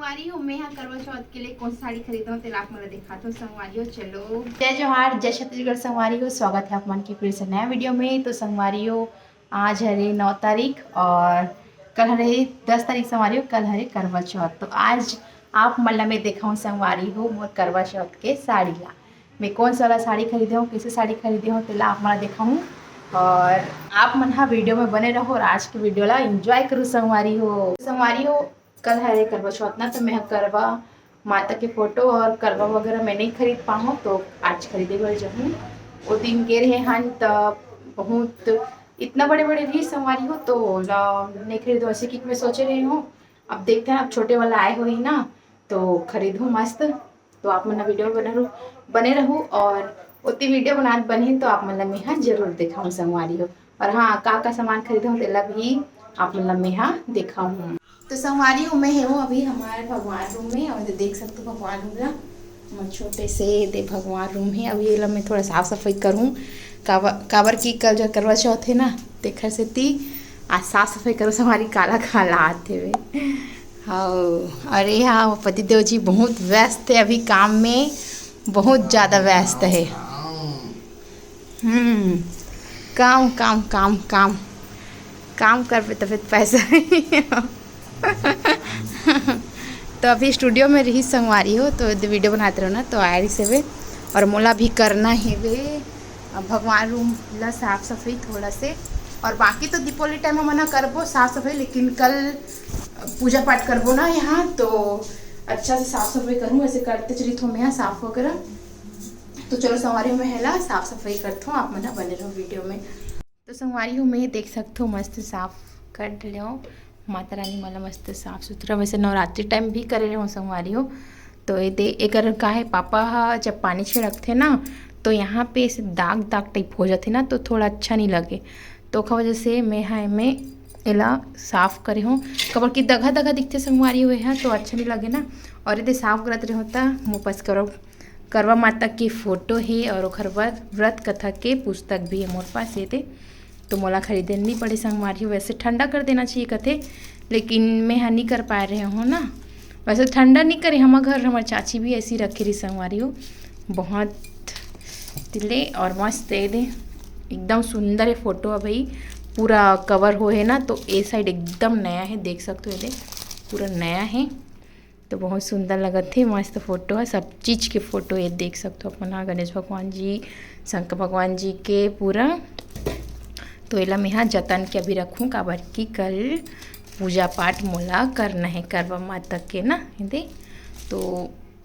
संगवारी हूँ मैं यहाँ करवा चौथ के लिए कौन सी साड़ी खरीदा हूँ तेल आप मला दिखाता हूँ संगवारी हो। चलो जय जोहार जय छत्तीसगढ़ संगवारी हो, स्वागत है आप मन की फिर से नया वीडियो में। तो संगवारी हो आज है 9 तारीख और कल है 10 तारीख संगवारी हो, कल है करवा चौथ। तो आज आप मल्ला में देखा हूँ संगवारी हो मोर करवा चौथ के साड़ी ला मैं कौन सा वाला साड़ी खरीदे हूँ, कैसे साड़ी खरीदे हूँ तेला आप मला देखा हूँ और आप मन हाँ वीडियो में बने रहो और आज के वीडियो ला एंजॉय करूँ। संगवारी हो कल है करवा चौथ ना, तो मैं करवा माता के फोटो और करवा वगैरह मैं नहीं खरीद पाऊँ तो आज खरीदे बर जाऊँ। वो दिन गे रहे हन तब बहुत इतना बड़े बड़े रही संगवारी हो तो नहीं खरीदो ऐसे कि मैं सोचे रही हूँ। अब देखते हैं अब छोटे वाला आए हुए ना तो खरीदूँ मस्त। तो आप मना वीडियो बने रहूँ और उतनी वीडियो बना बने तो आप मतलब मैं हाँ जरूर देखा संगवारी हो। और हाँ का सामान खरीदा हूँ तेला भी आप मतलब मैं हाँ देखा हूँ। तो संगवारी हूँ मैं हूँ अभी हमारे भगवान रूम में और देख सकते हो भगवान रूम ला मैं छोटे से दे भगवान रूम है। अभी ये मैं थोड़ा साफ सफाई करूँ काबर की कल जो करवा चौथ है ना देखर से ती आज साफ सफाई करो हमारी काला काला आते हुए। हाँ अरे हाँ पतिदेव जी बहुत व्यस्त है अभी काम में, बहुत ज़्यादा व्यस्त है। काम काम काम काम काम कर पे तो फिर पैसा तो अभी स्टूडियो में रही संगवारी हो तो वीडियो बनाते रहो ना तो आ रही से वे और मोला भी करना है वे भगवान रूम ला साफ सफाई थोड़ा से और बाकी तो दीपावली टाइम में मना करबो साफ सफाई, लेकिन कल पूजा पाठ करबो ना यहाँ तो अच्छा से साफ सफाई करूँ। ऐसे करते चली थो मैं यहाँ साफ वगैरह। तो चलो संगवारी में है साफ सफाई करता हूँ आप मना बने रहो वीडियो में। तो संगवारी हूँ मैं देख सकते हो मस्त साफ कर लो माता रानी माला मस्त साफ सुथरा। वैसे नवरात्रि टाइम भी करे रहे संगवारी हो तो ये दे एक का है पापा जब पानी छिड़कते ना तो यहाँ पे ऐसे दाग दाग टाइप हो जाते ना तो थोड़ा अच्छा नहीं लगे तो का वजह से मैं एला साफ करे हूँ। कबर की दगा दगा दिखते संगवारी हुए हैं तो अच्छा नहीं लगे ना। और यदि साफ करते रहे होता मुँह पास करो करवा माता की फ़ोटो है और ओखर व्रत कथा के पुस्तक भी है मोर पास ये थे तो मोला खरीदे नहीं पड़े संगवारी हो। वैसे ठंडा कर देना चाहिए कथे लेकिन मैं हाँ नहीं कर पा रहे हूँ ना। वैसे ठंडा नहीं करे हमारे घर हमारी चाची भी ऐसी रखी रही संगवारी हो बहुत तिले और मस्त है दे एकदम सुंदर है फोटो है भाई पूरा कवर हो है ना तो ए साइड एकदम नया है देख सकते हो ये पूरा नया है तो बहुत सुंदर लगत थे मस्त फोटो है सब चीज़ के फोटो ये देख सकते हो अपना गणेश भगवान जी शंकर भगवान जी के पूरा। तो एला मैं यहाँ जतन के अभी रखूँ काबर की कल पूजा पाठ मोला करना है करवा माता के ना हिंदे। तो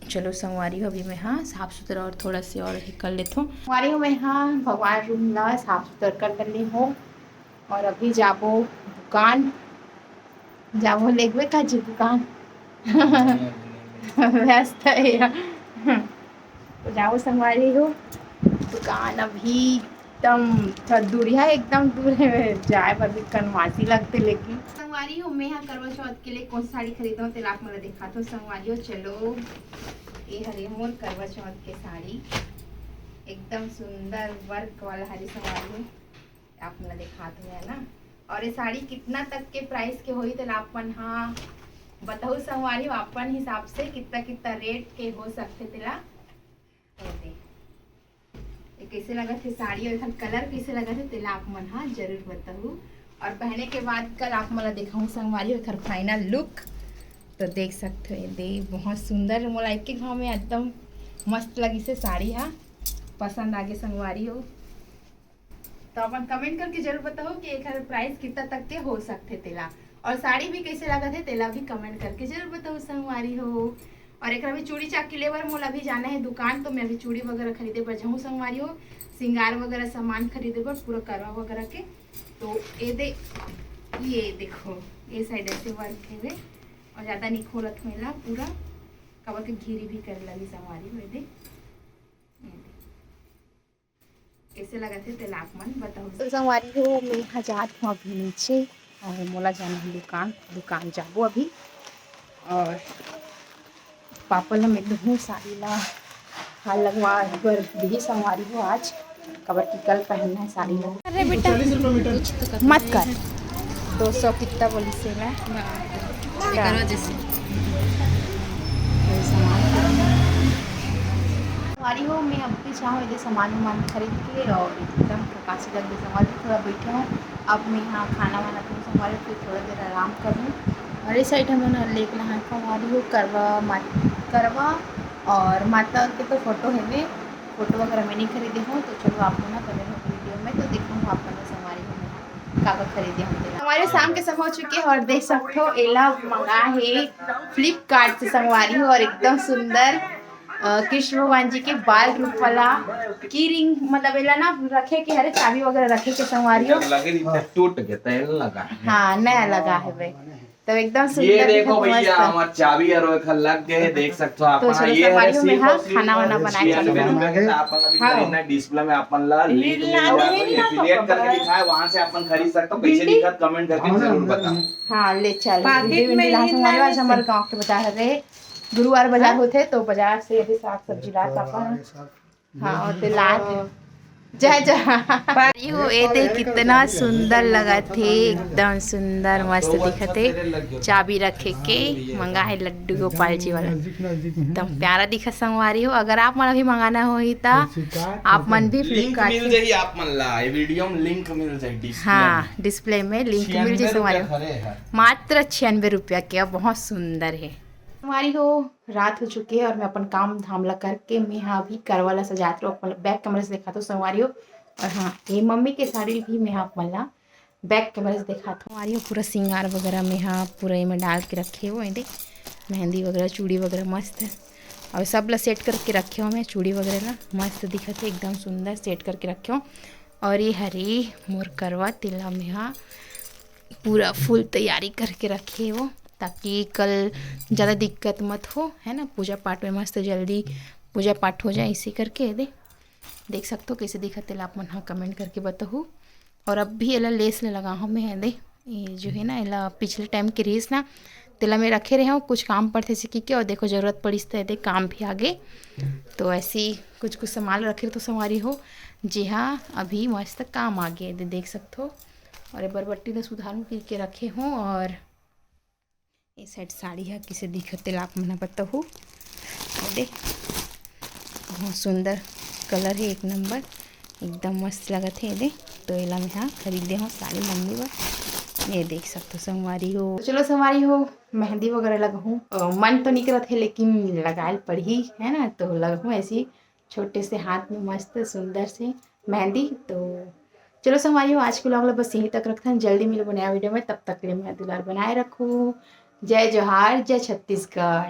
चलो संगवारी हो अभी मैं हाँ साफ सुथरा और थोड़ा से और ही कर लेता हूँ। संगवारी हो मैं हाँ भगवान रूम ला साफ सुथरा कर ली हूँ और अभी जाबो दुकान जाबो लेगवे का जी दुकान व्यस्त है तो जाओ संगवारी हो दुकान अभी एकदम थोड़ा दूर है एकदम दूर है जाए पर भी कनवासी लगते लेकिन संगवारी हूँ मैं यहाँ करवा चौथ के लिए कौन सी साड़ी खरीदा हूँ तेला आप मला दिखाता हूँ। संगवारी हो चलो ये हरी मोर करवा चौथ के साड़ी एकदम सुंदर वर्क वाला हरी संगवारी हो आप मला दिखाते हैं ना। और ये साड़ी कितना तक के प्राइस के होई तेला आप मन हाँ बताओ संगवारी हो अपन हिसाब से कितना कितना रेट के हो सकते तेला कैसे लगा थे साड़ी और कलर कैसे लगा थे तेला आप मन हाँ जरूर बताओ। और पहने के बाद कल आप मला दिखाऊँ संगवारी और फाइनल लुक तो देख सकते हो दे बहुत सुंदर मोला एक के घाव में एकदम मस्त लगी से साड़ी हाँ पसंद आगे संगवारी हो तो अपन कमेंट करके जरूर बताओ कि एक प्राइस कितना तक के हो सकते तेला और साड़ी भी कैसे लगा थे तेला भी कमेंट करके जरूर बताओ संगवारी हो। और एक अभी चूड़ी चाक के लेवर मोला भी जाना है दुकान तो मैं अभी चूड़ी वगैरह खरीदे पर जाऊँ संगवारी हो श्रृंगार वगैरह सामान खरीदे पर पूरा करवा वगैरह के। तो ये देखो ये साइड ऐसे वर्क है वे और ज़्यादा नहीं खोलत मेला पूरा कवर के घिरी भी कर लगी संगवारी हो दे कैसे लगा थे तेला आप मन बताओ। तो संगवारी हो मैं हजार हूँ अभी नीचे और मोला जाना है दुकान जाबो अभी और पापा ला मैं दूँ साड़ी ला हाल लगवा बर भी संगवारी हो आज कबर की कल पहनना है साड़ी ला। अरे बेटा मत कर 200 कितना बोली से ना संगवारी हो मैं अपनी चाहूँ इधर सामान खरीद के और एकदम थका से लग गई संगवारी, थोड़ा बैठे हूँ। अब मैं यहाँ खाना वाना करूँ संगवारी, फिर थोड़ा देर आराम करूँ। और इस साइड हम लेक नहा संगवारी हो करवा और माता के तो फोटो है वे फोटो वगैरह मैं नहीं खरीदे हूँ। तो चलो आपको ना पहले वीडियो में तो देखूँ आपको ना संगवारी हो कागज खरीदे होंगे। हमारे शाम के समय हो चुके हैं और देख सकते हो एला मंगा है फ्लिपकार्ट से संगवारी हो और एकदम सुंदर कृष्ण भगवान जी के बाल रूप वाला की रिंग, मतलब एला ना रखे के हरे चाबी वगैरह रखे के संगवारी हो टूट गया तेल लगा। हाँ नया लगा है भाई, तो एकदम सुंदर। ये देखो भैया हमार चाबी और खल लग गए, देख सकते हो आप। तो चलो संगवारी हो मैं हाँ खाना वाना बनाए चलो अपन डिस्प्ले में अपन ला लिंक एफिलिएट करके लिखा है, वहां से अपन खरीद सकते हो। कैसे लिखा कमेंट करके जरूर बताओ। हाँ ले चल आज हमारे गाँव के बता रहे गुरुवार बाजार होते तो बाजार से यदि साग सब्जी लात अपन हाँ और लात जय जय हो ए दे कितना सुंदर लगा थे, एकदम सुंदर मस्त दिखते। चाबी रखे के मंगा है लड्डू गोपाल जी वाला, एकदम प्यारा दिखा संगवारी हो। अगर आप मन भी मंगाना हो ही ता आप मन भी फ्लिपकार्ट मिल जाई आप मन ला वीडियो में लिंक मिल जाए डिस्प्ले। हाँ डिस्प्ले में लिंक मिल जाए संगवारी मात्र 96 रुपया के, बहुत सुंदर है हमारी हो। रात हो चुकी है और मैं अपन काम धामला करके मैं यहाँ भी करवाला सजाते हो अपन बैक कैमरे से देखा तो संगवारी हो। और हाँ ये मम्मी के साड़ी भी मैं यहाँ मल्ला बैक कैमरे से देखा था हमारी हो। पूरा सिंगार वगैरह में यहाँ पूरा में डाल के रखे हो देख, मेहंदी वगैरह चूड़ी वगैरह मस्त है और सब ला सेट करके रखे हो मैं चूड़ी वगैरह ला मस्त दिखत है, एकदम सुंदर सेट करके रखे हो। और ये हरी मोर करवा तिला में यहाँ पूरा फुल तैयारी करके रखे हो ताकि कल ज़्यादा दिक्कत मत हो, है ना। पूजा पाठ में मस्त जल्दी पूजा पाठ हो जाए इसी करके देख सकते हो कैसे दिखते आप मन हाँ कमेंट करके बताओ। और अब भी एला लेस लगा हूँ मैं दे ये जो है ना एला पिछले टाइम के रेस ना तेला में रखे रहे हूँ कुछ काम पड़ते सीखी के और देखो ज़रूरत पड़ी तो दे काम भी आगे तो ऐसी कुछ सामान रखे तो संगवारी हो। जी हाँ अभी मस्त काम आ गए देख सकते हो। और बरबट्टी ने सुधार के रखे हूँ और ये साइड साड़ी है किसे दिखते आप मना पता हो दे बहुत सुंदर कलर है एक नंबर एकदम मस्त लगा थे दे। तो एला में हाँ खरीदे हो साड़ी मम्मी पर ये देख सकते हो संगवारी हो। तो चलो संगवारी हो मेहंदी वगैरह लगाऊँ मन तो नहीं करत है लेकिन लगाए पड़ी है ना तो लगाऊँ ऐसी छोटे से हाथ में मस्त सुंदर से मेहंदी। तो चलो संगवारी हो आज के व्लॉग बस यहीं तक रखते हैं, जल्दी मिलो नया वीडियो में, तब तक के लिए मैं दुलार बनाए रखूँ। जय जोहार जय छत्तीसगढ़।